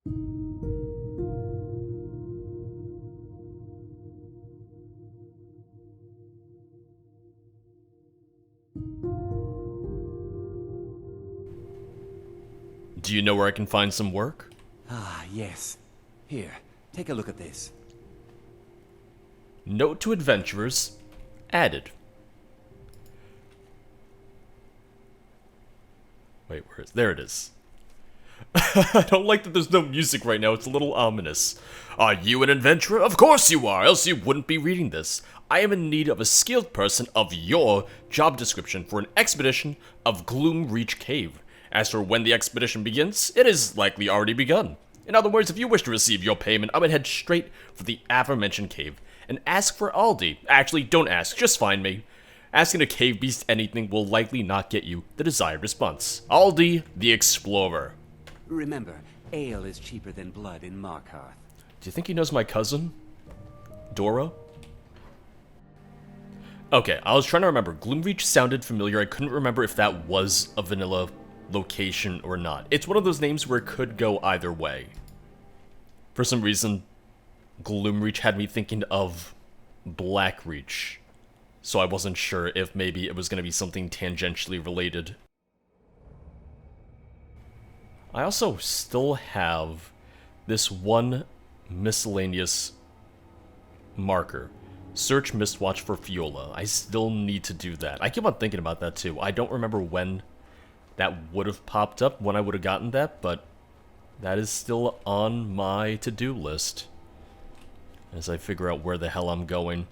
Do you know where I can find some work? Ah, yes. Here, take a look at this. Note to adventurers. Added. Wait, where is... There it is. I don't like that there's no music right now. It's a little ominous. Are you an adventurer? Of course you are, else you wouldn't be reading this. I am in need of a skilled person of your job description for an expedition of Gloomreach Cave. As for when the expedition begins, it is likely already begun. In other words, if you wish to receive your payment, I would head straight for the aforementioned cave and ask for Aldi. Actually, don't ask, just find me. Asking a cave beast anything will likely not get you the desired response. Aldi, the Explorer. Remember, ale is cheaper than blood in Markarth. Do you think he knows my cousin? Dora? Okay, I was trying to remember. Gloomreach sounded familiar. I couldn't remember if that was a vanilla location or not. It's one of those names where it could go either way. For some reason, Gloomreach had me thinking of Blackreach. So I wasn't sure if maybe it was going to be something tangentially related. I also still have this one miscellaneous marker. Search Mistwatch for Fiola. I still need to do that. I keep on thinking about that too. I don't remember when that would have popped up, when I would have gotten that, but that is still on my to-do list as I figure out where the hell I'm going.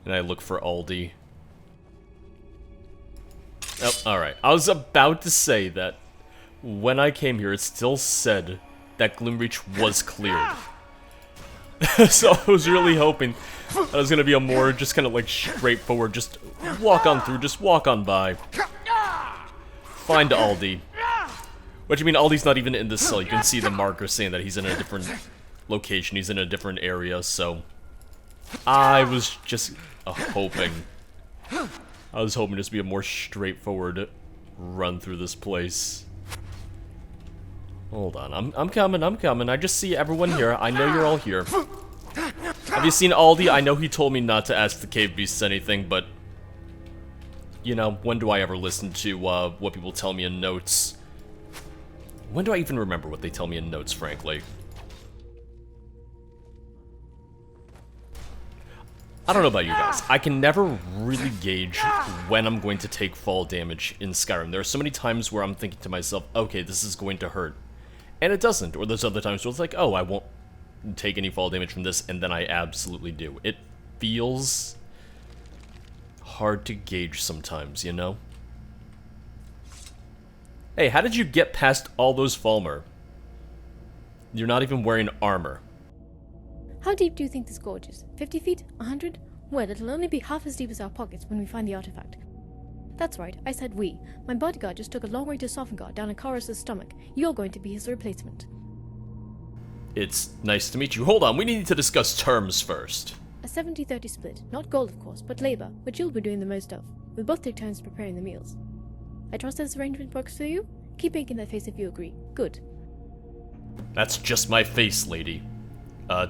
And I look for Aldi. Oh, alright. I was about to say that when I came here, it still said that Gloomreach was cleared. So I was really hoping that it was going to be a more just kind of like straightforward, just walk on through, just walk on by. Find Aldi. Which, I mean, Aldi's not even in this cell. You can see the marker saying that he's in a different location, he's in a different area, so I was just hoping. I was hoping this would be a more straightforward run through this place. Hold on, I'm coming. I just see everyone here. I know you're all here. Have you seen Aldi? I know he told me not to ask the cave beasts anything, but you know, when do I ever listen to what people tell me in notes? When do I even remember what they tell me in notes, frankly? I don't know about you guys. I can never really gauge when I'm going to take fall damage in Skyrim. There are so many times where I'm thinking to myself, okay, this is going to hurt. And it doesn't. Or there's other times where it's like, oh, I won't take any fall damage from this, and then I absolutely do. It feels hard to gauge sometimes, you know? Hey, how did you get past all those Falmer? You're not even wearing armor. How deep do you think this gorge is? 50 feet? 100? Well, it'll only be half as deep as our pockets when we find the artifact. That's right, I said we. My bodyguard just took a long way to Sovngarde down Akaris' stomach. You're going to be his replacement. It's nice to meet you. Hold on, we need to discuss terms first. A 70-30 split. Not gold, of course, but labor, which you'll be doing the most of. We'll both take turns preparing the meals. I trust this arrangement works for you? Keep making that face if you agree. Good. That's just my face, lady.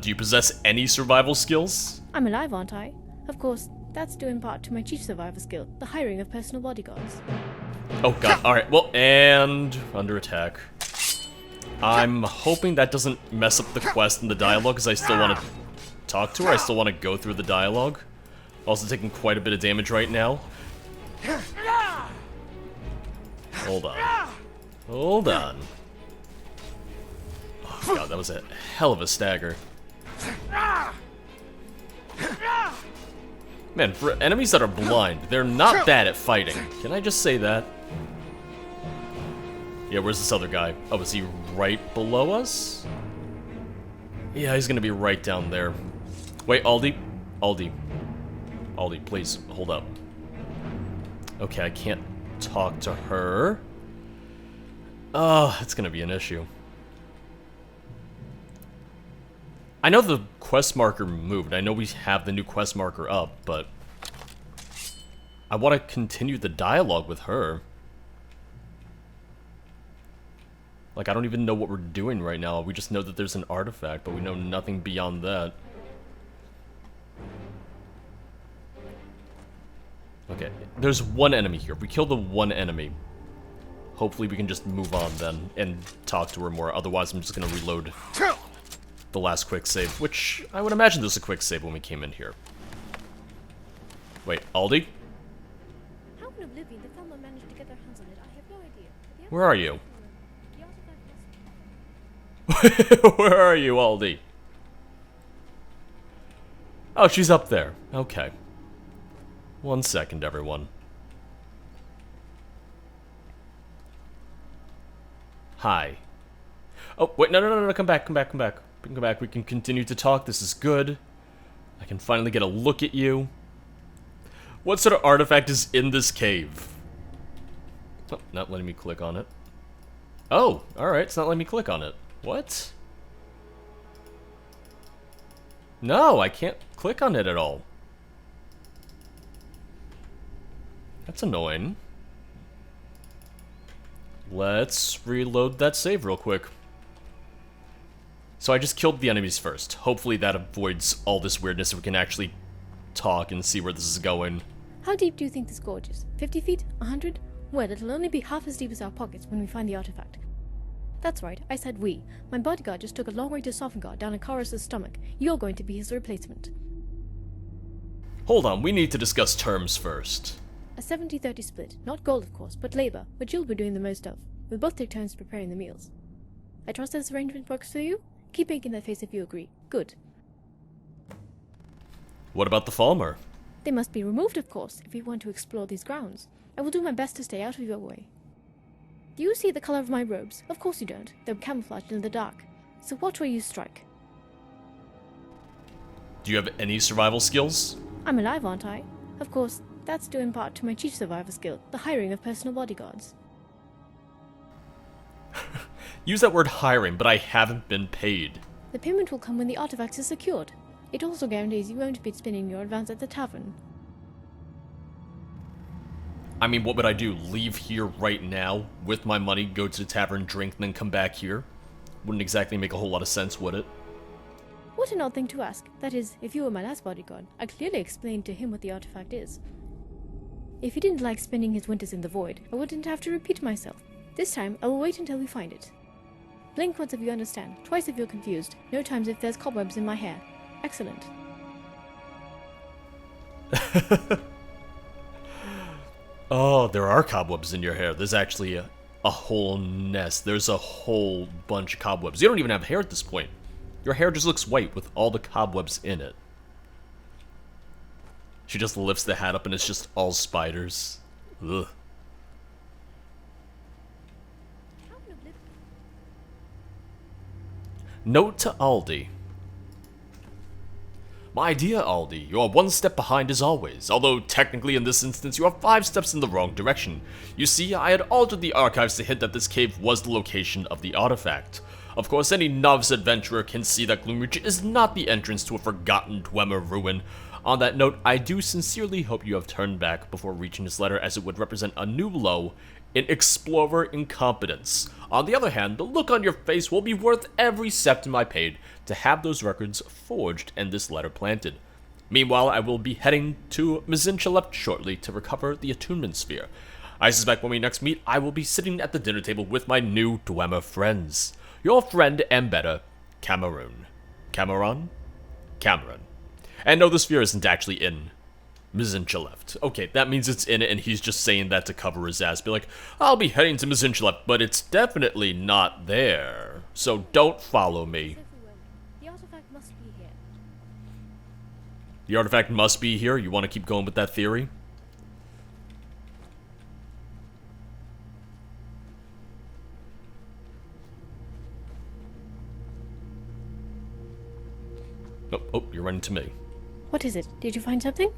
Do you possess any survival skills? I'm alive, aren't I? Of course, that's due in part to my chief survivor skill, the hiring of personal bodyguards. Oh god, alright, well, and under attack. I'm hoping that doesn't mess up the quest and the dialogue, because I still want to talk to her, I still want to go through the dialogue. Also taking quite a bit of damage right now. Hold on. Hold on. Oh god, that was a hell of a stagger. Man, for enemies that are blind, they're not bad at fighting. Can I just say that? Yeah, where's this other guy? Oh, is he right below us? Yeah, he's gonna be right down there. Wait, Aldi. Aldi. Aldi, please, hold up. Okay, I can't talk to her. Oh, it's gonna be an issue. I know the quest marker moved. I know we have the new quest marker up, but I want to continue the dialogue with her. Like, I don't even know what we're doing right now. We just know that there's an artifact, but we know nothing beyond that. Okay, there's one enemy here. If we kill the one enemy, hopefully we can just move on then and talk to her more. Otherwise, I'm just gonna reload the last quick save, which I would imagine there's a quick save when we came in here. Wait, Aldi? How can Oblivion, the Thelma, manage to get their hands on it? I have no idea. Where are you? The artifact must... Where are you, Aldi? Oh, she's up there. Okay. 1 second, everyone. Hi. Oh, wait, no, come back. We can come back. We can continue to talk. This is good. I can finally get a look at you. What sort of artifact is in this cave? Oh, not letting me click on it. Oh, alright, it's not letting me click on it. What? No, I can't click on it at all. That's annoying. Let's reload that save real quick. So I just killed the enemies first. Hopefully that avoids all this weirdness so we can actually talk and see where this is going. How deep do you think this gorge is? 50 feet? 100? Well, it'll only be half as deep as our pockets when we find the artifact. That's right, I said we. My bodyguard just took a long way to Sovngarde down in Chorus's stomach. You're going to be his replacement. Hold on, we need to discuss terms first. A 70-30 split. Not gold, of course, but labor, which you'll be doing the most of. We'll both take turns preparing the meals. I trust this arrangement works for you? Keep making that face if you agree. Good. What about the Falmer? They must be removed, of course, if we want to explore these grounds. I will do my best to stay out of your way. Do you see the color of my robes? Of course you don't. They're camouflaged in the dark. So watch where you strike. Do you have any survival skills? I'm alive, aren't I? Of course, that's due in part to my chief survivor skill, the hiring of personal bodyguards. Use that word hiring, but I haven't been paid. The payment will come when the artifact is secured. It also guarantees you won't be spending your advance at the tavern. I mean, what would I do? Leave here right now with my money, go to the tavern, drink, and then come back here? Wouldn't exactly make a whole lot of sense, would it? What an odd thing to ask. That is, if you were my last bodyguard, I clearly explained to him what the artifact is. If he didn't like spending his winters in the void, I wouldn't have to repeat myself. This time, I will wait until we find it. Blink once if you understand, twice if you're confused, no times if there's cobwebs in my hair. Excellent. Oh, there are cobwebs in your hair. There's actually a whole nest. There's a whole bunch of cobwebs. You don't even have hair at this point. Your hair just looks white with all the cobwebs in it. She just lifts the hat up and it's just all spiders. Ugh. Note to Aldi. My dear Aldi, you are one step behind as always, although technically in this instance you are 5 steps in the wrong direction. You see, I had altered the archives to hint that this cave was the location of the artifact. Of course, any novice adventurer can see that Gloomreach is not the entrance to a forgotten Dwemer ruin. On that note, I do sincerely hope you have turned back before reaching this letter, as it would represent a new low in explorer incompetence. On the other hand, the look on your face will be worth every septim I paid to have those records forged and this letter planted. Meanwhile, I will be heading to Mizinchalept shortly to recover the attunement sphere. I suspect when we next meet, I will be sitting at the dinner table with my new Dwemer friends. Your friend and better, Cameron. Cameron? Cameron. And no, the sphere isn't actually in Mizinchalept. Okay, that means it's in it, and he's just saying that to cover his ass. Be like, I'll be heading to Mizinchalept, but it's definitely not there. So don't follow me. The artifact must be here. The artifact must be here? You want to keep going with that theory? Oh, you're running to me. What is it? Did you find something?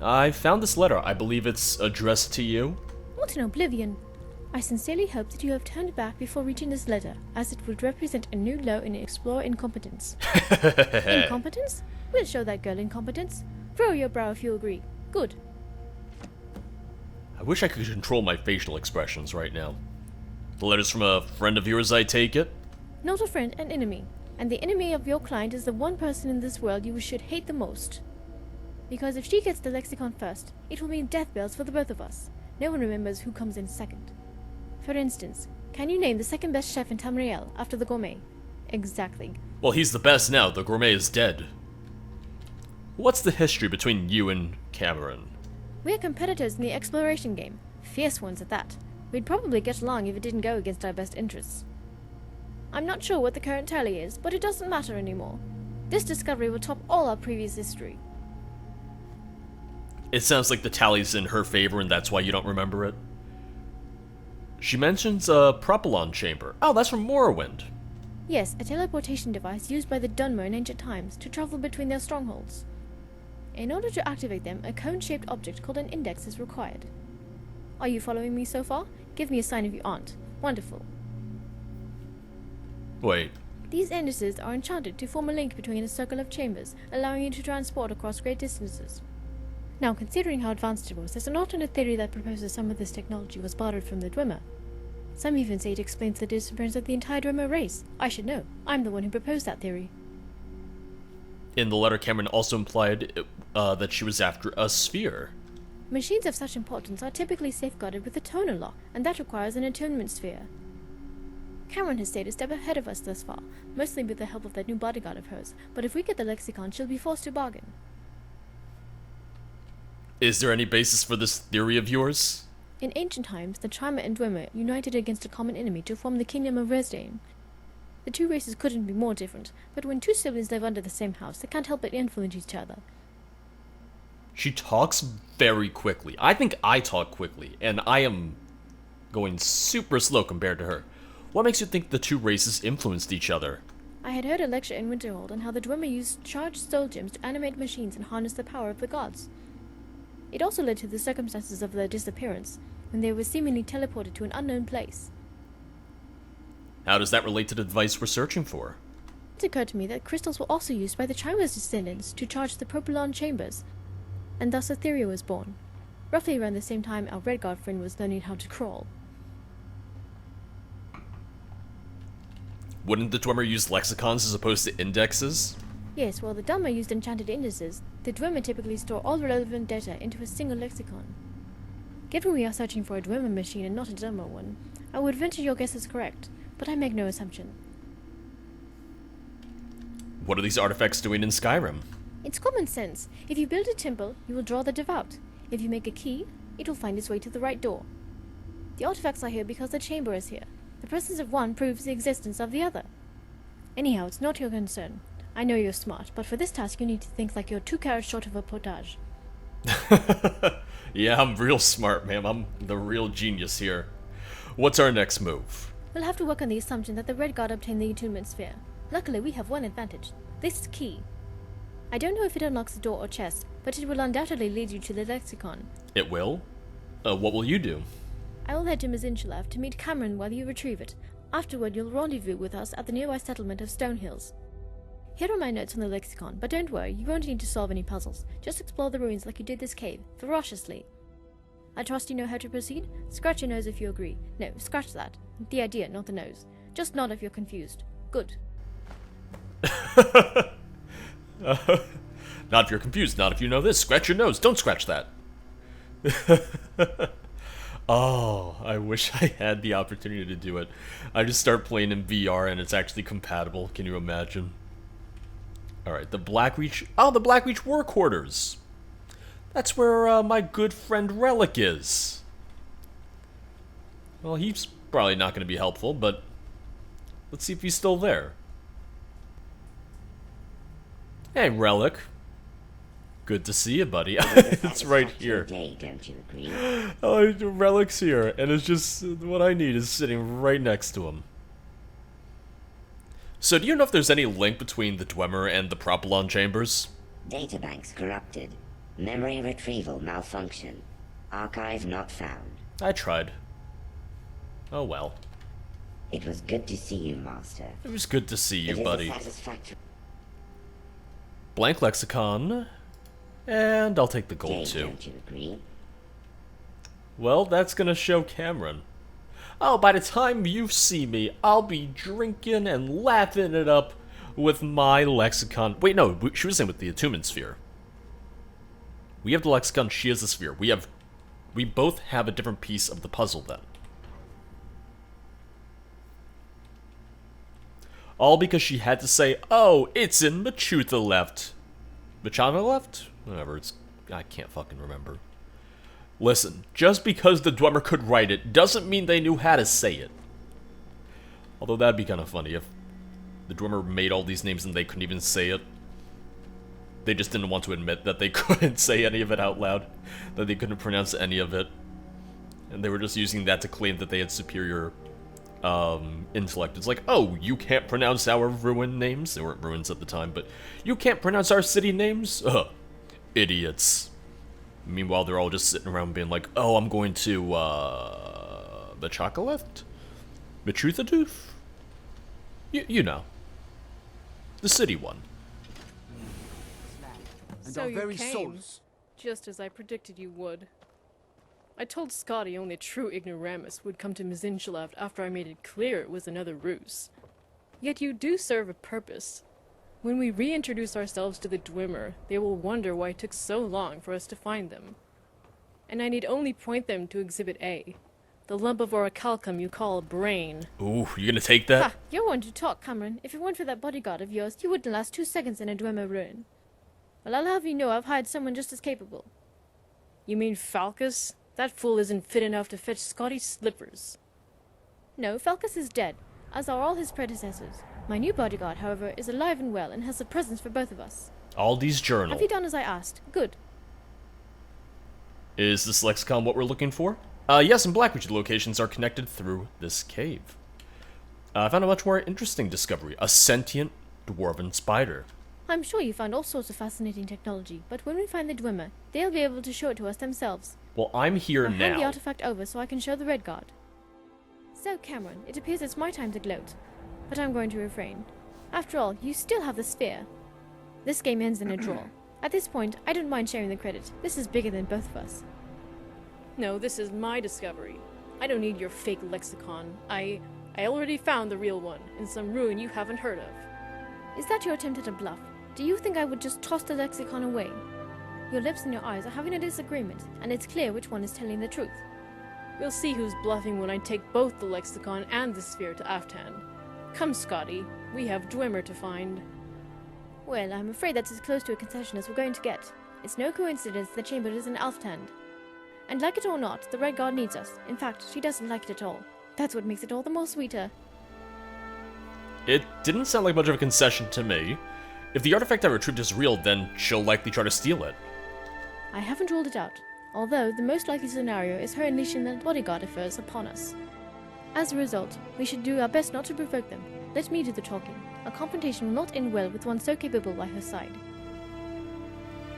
I found this letter. I believe it's addressed to you. What an Oblivion! I sincerely hope that you have turned back before reaching this letter, as it would represent a new low in explorer incompetence. Incompetence? We'll show that girl incompetence. Furrow your brow if you agree. Good. I wish I could control my facial expressions right now. The letter's from a friend of yours, I take it? Not a friend, an enemy. And the enemy of your client is the one person in this world you should hate the most. Because if she gets the lexicon first, it will mean death bells for the both of us. No one remembers who comes in second. For instance, can you name the second best chef in Tamriel after the gourmet? Exactly. Well, he's the best now. The gourmet is dead. What's the history between you and Cameron? We're competitors in the exploration game. Fierce ones at that. We'd probably get along if it didn't go against our best interests. I'm not sure what the current tally is, but it doesn't matter anymore. This discovery will top all our previous history. It sounds like the tally's in her favor and that's why you don't remember it. She mentions a propylon chamber. Oh, that's from Morrowind. Yes, a teleportation device used by the Dwemer in ancient times to travel between their strongholds. In order to activate them, a cone-shaped object called an index is required. Are you following me so far? Give me a sign if you aren't. Wonderful. Wait. These indices are enchanted to form a link between a circle of chambers, allowing you to transport across great distances. Now, considering how advanced it was, there's an alternate theory that proposes some of this technology was borrowed from the Dwemer. Some even say it explains the disappearance of the entire Dwemer race. I should know. I'm the one who proposed that theory. In the letter, Cameron also implied that she was after a sphere. Machines of such importance are typically safeguarded with a tonal lock, and that requires an attunement sphere. Cameron has stayed a step ahead of us thus far, mostly with the help of that new bodyguard of hers, but if we get the lexicon, she'll be forced to bargain. Is there any basis for this theory of yours? In ancient times, the Trimer and Dwemer united against a common enemy to form the Kingdom of Resdain. The two races couldn't be more different, but when two siblings live under the same house, they can't help but influence each other. She talks very quickly. I think I talk quickly, and I am going super slow compared to her. What makes you think the two races influenced each other? I had heard a lecture in Winterhold on how the Dwemer used charged soul gems to animate machines and harness the power of the gods. It also led to the circumstances of their disappearance, when they were seemingly teleported to an unknown place. How does that relate to the device we're searching for? It occurred to me that crystals were also used by the Trimer's descendants to charge the propylon chambers, and thus a theory was born. Roughly around the same time our Redguard friend was learning how to crawl. Wouldn't the Dwemer use lexicons as opposed to indexes? Yes, while the Dwemer used enchanted indices, the Dwemer typically store all relevant data into a single lexicon. Given we are searching for a Dwemer machine and not a Dwemer one, I would venture your guess is correct, but I make no assumption. What are these artifacts doing in Skyrim? It's common sense. If you build a temple, you will draw the devout. If you make a key, it will find its way to the right door. The artifacts are here because the chamber is here. The presence of one proves the existence of the other. Anyhow, it's not your concern. I know you're smart, but for this task you need to think like you're 2 carats short of a potage. Yeah, I'm real smart, ma'am. I'm the real genius here. What's our next move? We'll have to work on the assumption that the Red Guard obtained the attunement sphere. Luckily, we have one advantage. This key. I don't know if it unlocks the door or chest, but it will undoubtedly lead you to the lexicon. It will? What will you do? I will head to Mazinchalav to meet Cameron while you retrieve it. Afterward, you'll rendezvous with us at the nearby settlement of Stonehills. Here are my notes on the lexicon, but don't worry, you won't need to solve any puzzles. Just explore the ruins like you did this cave, ferociously. I trust you know how to proceed? Scratch your nose if you agree. No, scratch that. The idea, not the nose. Just nod if you're confused. Good. Not if you're confused, not if you know this. Scratch your nose, don't scratch that. Oh, I wish I had the opportunity to do it. I just start playing in VR and it's actually compatible. Can you imagine? Alright, the Blackreach... Oh, the Blackreach War Quarters! That's where my good friend Relic is. Well, he's probably not going to be helpful, but... let's see if he's still there. Hey, Relic. Good to see you, buddy. It's right here. Day, don't you agree? Oh, Relic's here, and it's just what I need is sitting right next to him. So, do you know if there's any link between the Dwemer and the propylon chambers? Databanks corrupted. Memory retrieval malfunction. Archive not found. I tried. Oh well. It was good to see you, Master. It was good to see you, buddy. It is a satisfactory Blank lexicon. And I'll take the gold day, too. don't you agree? Well, that's gonna show Cameron. Oh, by the time you see me, I'll be drinking and laughing it up with my lexicon. Wait, no, she was saying with the attunement sphere. We have the lexicon, she has the sphere. We both have a different piece of the puzzle then. All because she had to say, oh, it's in Machutha left. Machana left? Whatever, I can't fucking remember. Listen, just because the Dwemer could write it doesn't mean they knew how to say it. Although that'd be kind of funny if the Dwemer made all these names and they couldn't even say it. They just didn't want to admit that they couldn't say any of it out loud. That they couldn't pronounce any of it. And they were just using that to claim that they had superior intellect. It's like, oh, you can't pronounce our ruin names? They weren't ruins at the time, but you can't pronounce our city names? Idiots. Meanwhile, they're all just sitting around being like, oh, I'm going to, the Chocolate? Machutha? You know. The city one. And So our you very came. souls. Just as I predicted you would. I told Scotty only a true ignoramus would come to Mizinchalaft after I made it clear it was another ruse. Yet you do serve a purpose. When we reintroduce ourselves to the Dwemer, they will wonder why it took so long for us to find them. And I need only point them to Exhibit A, the lump of orichalcum you call brain. Ooh, you gonna take that? Ha! You're one to talk, Cameron. If it weren't for that bodyguard of yours, you wouldn't last 2 seconds in a Dwemer ruin. Well, I'll have you know I've hired someone just as capable. You mean Falcus? That fool isn't fit enough to fetch Scotty's slippers. No, Falcus is dead, as are all his predecessors. My new bodyguard, however, is alive and well and has a presence for both of us. Aldi's journal. Have you done as I asked? Good. Is this lexicon what we're looking for? Yes, and Blackreach locations are connected through this cave. I found a much more interesting discovery. A sentient dwarven spider. I'm sure you found all sorts of fascinating technology, but when we find the Dwemer, they'll be able to show it to us themselves. Well, I'm here Now hand the now. artifact over so I can show the Red Guard. So, Cameron, it appears it's my time to gloat. But I'm going to refrain. After all, you still have the sphere. This game ends in a draw. At this point, I don't mind sharing the credit. This is bigger than both of us. No, this is my discovery. I don't need your fake lexicon. I already found the real one, in some ruin you haven't heard of. Is that your attempt at a bluff? Do you think I would just toss the lexicon away? Your lips and your eyes are having a disagreement, and it's clear which one is telling the truth. We'll see who's bluffing when I take both the lexicon and the sphere to Alftand. Come, Scotty. We have Dwemer to find. Well, I'm afraid that's as close to a concession as we're going to get. It's no coincidence the chamber is in Alftand. And like it or not, the Red Guard needs us. In fact, she doesn't like it at all. That's what makes it all the more sweeter. It didn't sound like much of a concession to me. If the artifact I retrieved is real, then she'll likely try to steal it. I haven't ruled it out, although the most likely scenario is her unleashing the bodyguard affairs upon us. As a result, we should do our best not to provoke them. Let me do the talking. A confrontation will not end well with one so capable by her side.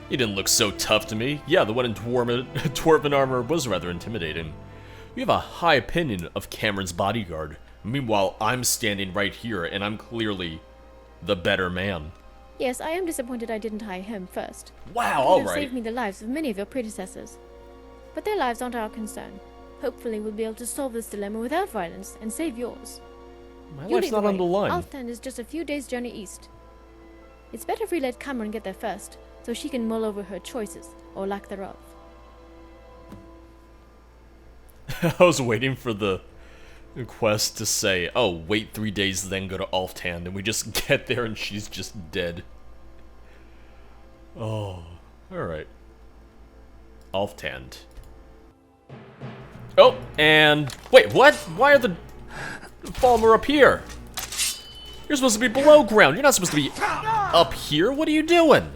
He didn't look so tough to me. Yeah, the one in dwarven armor was rather intimidating. You have a high opinion of Cameron's bodyguard. Meanwhile, I'm standing right here, and I'm clearly the better man. Yes, I am disappointed I didn't hire him first. Wow, It would have alright. saved me the lives of many of your predecessors. But their lives aren't our concern. Hopefully we'll be able to solve this dilemma without violence and save yours. My You life's lead not on the way. line. Alftand is just a few days' journey east. It's better if we let Cameron get there first, so she can mull over her choices, or lack thereof. I was waiting for the quest to say, oh, wait 3 days, then go to Alftand, and we just get there and she's just dead. Oh, alright. Alftand. Oh, and... wait, what? Why are the Falmer up here? You're supposed to be below ground. You're not supposed to be up here. What are you doing?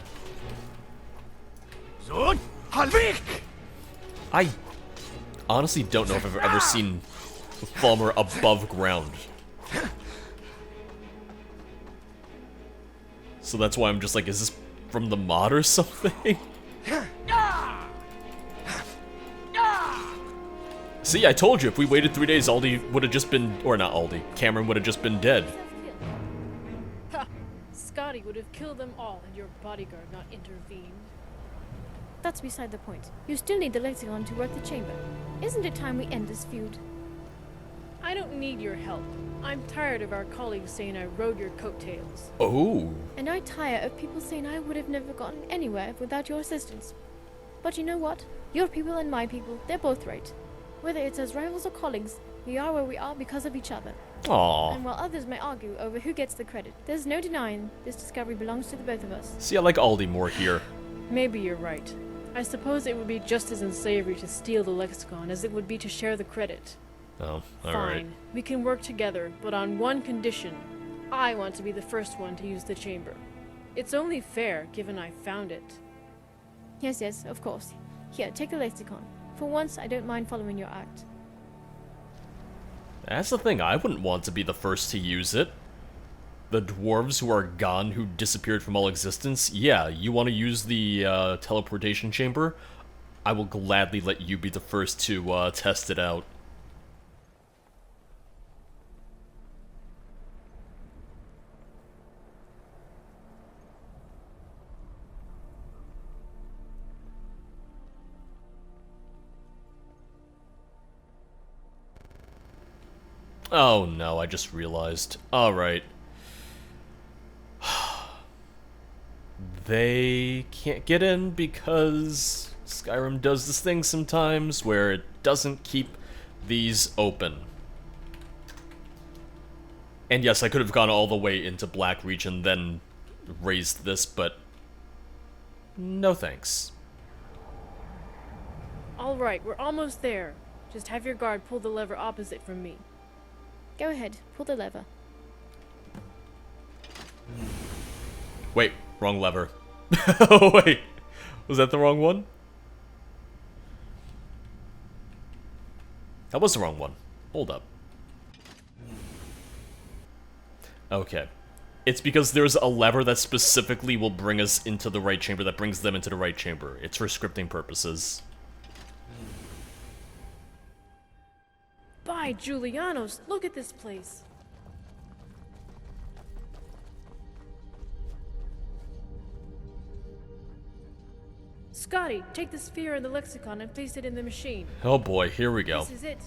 I honestly don't know if I've ever seen Falmer above ground. So that's why I'm just like, is this from the mod or something? See, I told you, if we waited 3 days, Aldi would have just been, or not Aldi, Cameron would have just been dead. Ha! Scotty would have killed them all and your bodyguard not intervened. That's beside the point. You still need the lexicon to work the chamber. Isn't it time we end this feud? I don't need your help. I'm tired of our colleagues saying I rode your coattails. Oh. And I tire of people saying I would have never gotten anywhere without your assistance. But you know what? Your people and my people, they're both right. Whether it's as rivals or colleagues, we are where we are because of each other. Aww. And while others may argue over who gets the credit, there's no denying this discovery belongs to the both of us. See, I like Aldi more here. Maybe you're right. I suppose it would be just as unsavory to steal the lexicon as it would be to share the credit. Oh, Fine. alright. We can work together, but on one condition. I want to be the first one to use the chamber. It's only fair, given I found it. Yes, yes, of course. Here, take the lexicon. For once, I don't mind following your act. That's the thing, I wouldn't want to be the first to use it. The dwarves who are gone, who disappeared from all existence, yeah, you want to use the teleportation chamber? I will gladly let you be the first to test it out. Oh no, I just realized. Alright. They can't get in because Skyrim does this thing sometimes where it doesn't keep these open. And yes, I could have gone all the way into Blackreach and then raised this, but no thanks. Alright, we're almost there. Just have your guard pull the lever opposite from me. Go ahead, pull the lever. Wait, wrong lever. Oh wait, was that the wrong one? That was the wrong one. Hold up. Okay. It's because there's a lever that specifically will bring us into the right chamber, that brings them into the right chamber. It's for scripting purposes. By Julianos, look at this place. Scotty, take the sphere and the lexicon and place it in the machine. Oh boy, here we go. This is it.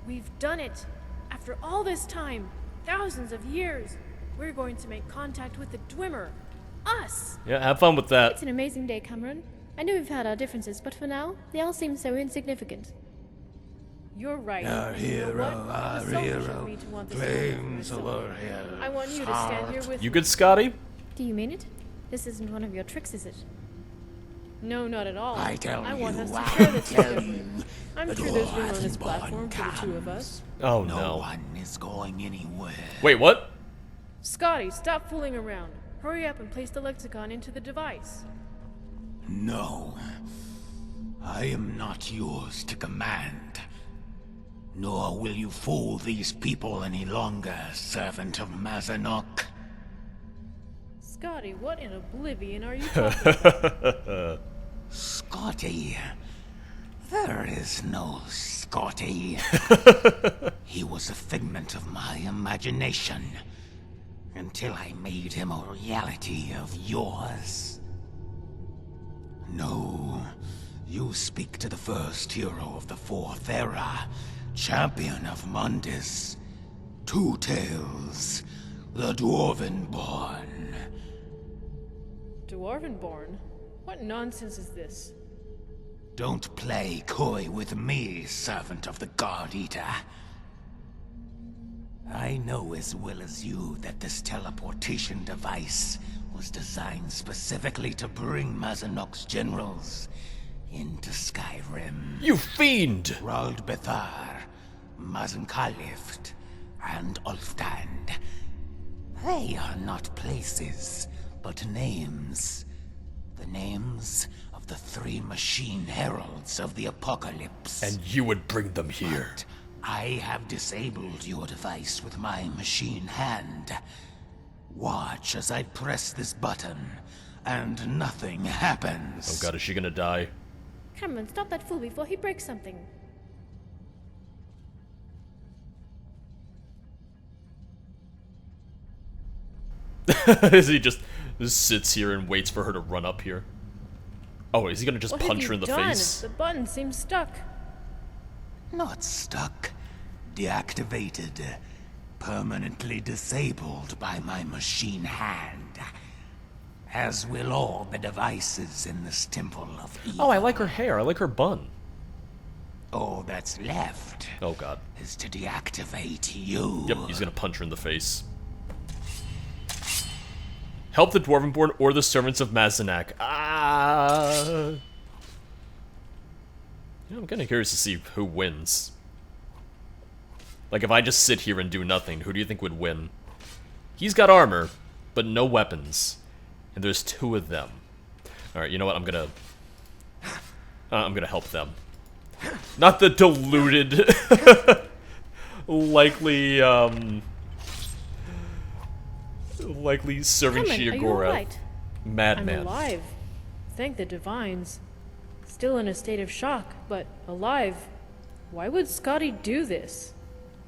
We've done it. After all this time, thousands of years, we're going to make contact with the Dwemer. Us! Yeah, have fun with that. It's an amazing day, Cameron. I know we've had our differences, but for now, they all seem so insignificant. You're right. Our And you know hero, what? It was our selfish of hero, me to want this claims to of myself. our hero. I want you to stand here with You me. good, Scotty? Do you mean it? This isn't one of your tricks, is it? No, not at all. I tell want you, us to I share this tell together. you, I'm the sure there's room on dwarven this born platform for the two of us. Oh No no. one is going anywhere. Wait, what? Scotty, stop fooling around. Hurry up and place the lexicon into the device. No. I am not yours to command. Nor will you fool these people any longer, servant of Mazanok. Scotty, what in Oblivion are you talking about? Scotty. There is no Scotty. He was a figment of my imagination. Until I made him a reality of yours. No. You speak to the first hero of the Fourth Era. Champion of Mundus. Two Tails. The Dwarvenborn. Dwarvenborn? What nonsense is this? Don't play coy with me, servant of the God Eater. I know as well as you that this teleportation device was designed specifically to bring Mazanok's generals into Skyrim. You fiend! Rald Bethar, Mazan Khalift, and Alftand. They are not places, but names. The names of the three machine heralds of the apocalypse. And you would bring them here. But I have disabled your device with my machine hand. Watch as I press this button, and nothing happens. Oh god, is she gonna die? Cameron, stop that fool before he breaks something. Is he just sits here and waits for her to run up here? Oh, is he gonna just What punch have her in you the done? face? The button seems stuck. Not stuck. deactivated, permanently disabled by my machine hand. As will all the devices in this temple of evil. Oh, I like her hair. I like her bun. All that's left Oh, God. is to deactivate you. Yep, he's gonna punch her in the face. Help the Dwarvenborn or the servants of Mazanak. Ah. Yeah, I'm kind of curious to see who wins. Like, if I just sit here and do nothing, who do you think would win? He's got armor, but no weapons. And there's two of them. Alright, you know what? I'm gonna help them. Not the deluded, likely servant Hammond, are you Shiogora alright? I'm madman. alive. Thank the divines. Still in a state of shock, but alive. Why would Scotty do this?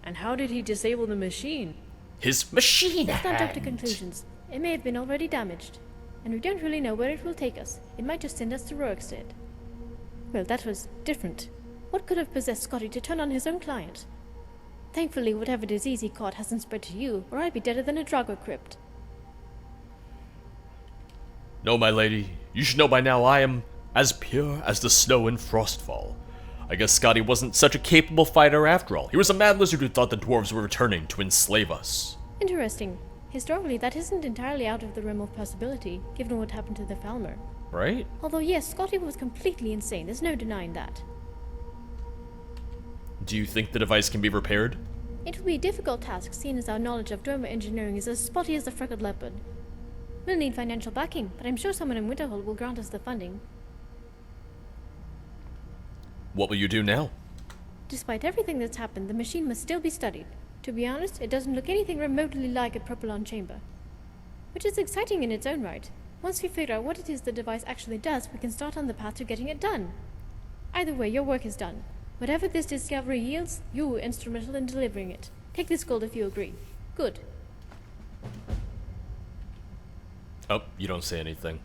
And how did he disable the machine? His machine Let's not jump to hand. conclusions. It may have been already damaged, and we don't really know where it will take us. It might just send us to Rorikstead. Well, that was different. What could have possessed Scotty to turn on his own client? Thankfully, whatever disease he caught hasn't spread to you, or I'd be deader than a Drago crypt. No, my lady, you should know by now I am as pure as the snow in Frostfall. I guess Scotty wasn't such a capable fighter after all. He was a mad lizard who thought the dwarves were returning to enslave us. Interesting. Historically, that isn't entirely out of the realm of possibility, given what happened to the Falmer. Right? Although yes, Scotty was completely insane, there's no denying that. Do you think the device can be repaired? It will be a difficult task, seeing as our knowledge of Dwemer engineering is as spotty as the freckled leopard. We'll need financial backing, but I'm sure someone in Winterhold will grant us the funding. What will you do now? Despite everything that's happened, the machine must still be studied. To be honest, it doesn't look anything remotely like a propylon chamber. Which is exciting in its own right. Once we figure out what it is the device actually does, we can start on the path to getting it done. Either way, your work is done. Whatever this discovery yields, you were instrumental in delivering it. Take this gold if you agree. Good. Oh, you don't say anything.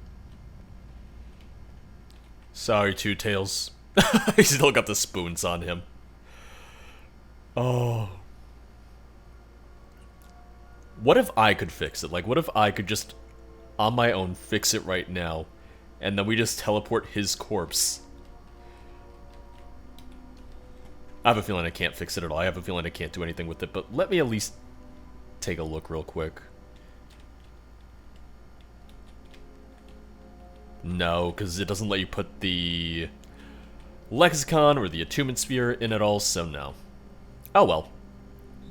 Sorry, Two Tails. He's still got the spoons on him. Oh. What if I could fix it? Like, what if I could just, on my own, fix it right now, and then we just teleport his corpse? I have a feeling I can't fix it at all. I have a feeling I can't do anything with it, but let me at least take a look real quick. No, because it doesn't let you put the lexicon or the attunement sphere in at all, so no. Oh well.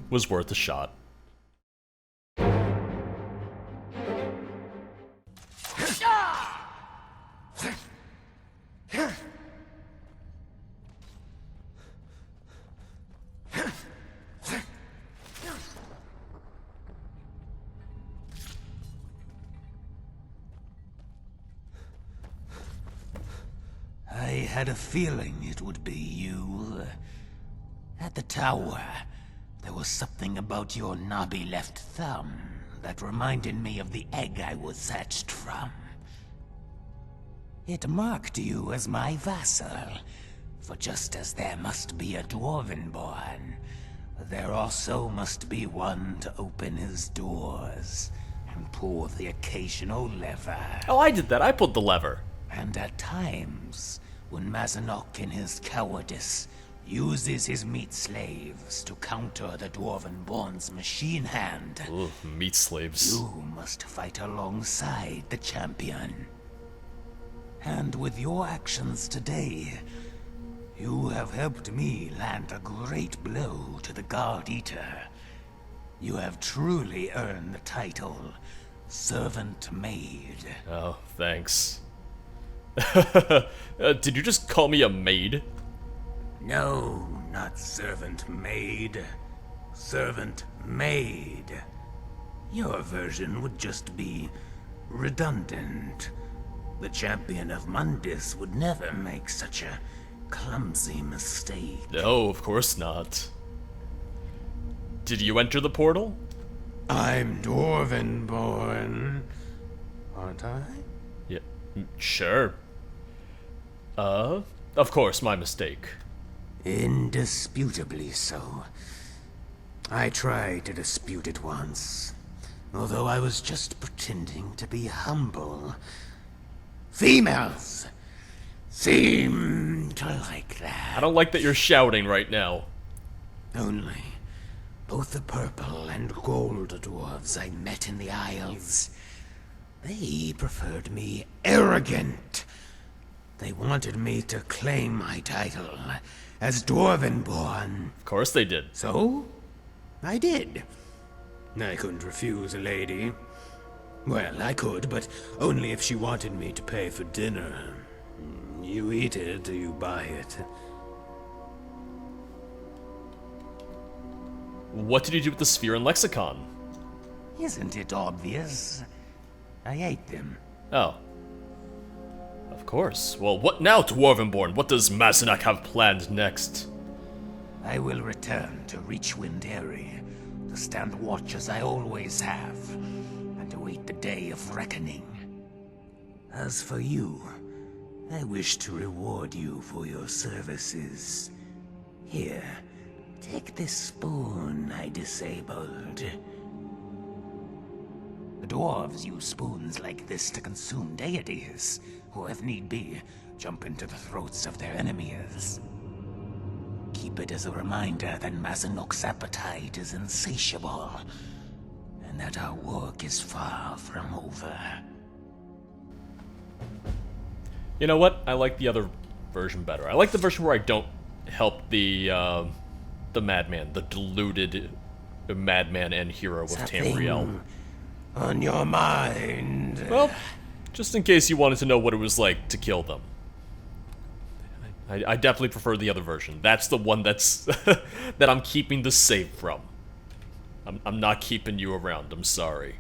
Was worth a shot. I had a feeling it would be you. At the tower, there was something about your knobby left thumb that reminded me of the egg I was hatched from. It marked you as my vassal, for just as there must be a Dwarvenborn, there also must be one to open his doors and pull the occasional lever. Oh, I did that. I pulled the lever. And at times, when Mazanok in his cowardice uses his meat slaves to counter the Dwarvenborn's machine hand, Ugh, meat slaves. you must fight alongside the champion. And with your actions today, you have helped me land a great blow to the Guard Eater. You have truly earned the title Servant Maid. Oh, thanks. Did you just call me a maid? No, not Servant Maid. Servant Maid. Your version would just be redundant. The champion of Mundus would never make such a clumsy mistake. No, of course not. Did you enter the portal? I'm Dwarvenborn, aren't I? Yeah, sure. Of course, my mistake. Indisputably so. I tried to dispute it once, although I was just pretending to be humble. Females seem to like that. I don't like that you're shouting right now. Only both the purple and gold dwarves I met in the Isles, they preferred me arrogant. They wanted me to claim my title as Dwarvenborn. Of course they did. So, I did. I couldn't refuse a lady. Well, I could, but only if she wanted me to pay for dinner. You eat it, or you buy it. What did you do with the sphere and lexicon? Isn't it obvious? I ate them. Oh. Of course. Well, what now, Dwarvenborn? What does Mazenak have planned next? I will return to Reachwind Eyrie, to stand watch as I always have, and await the day of reckoning. As for you, I wish to reward you for your services. Here, take this spoon I disabled. The dwarves use spoons like this to consume deities, or if need be, jump into the throats of their enemies. Keep it as a reminder that Mazanok's appetite is insatiable, and that our work is far from over. You know what? I like the other version better. I like the version where I don't help the madman, the deluded madman and hero of Tamriel. On your mind. Well, just in case you wanted to know what it was like to kill them. I definitely prefer the other version. That's the one that's that I'm keeping the save from. I'm not keeping you around, I'm sorry.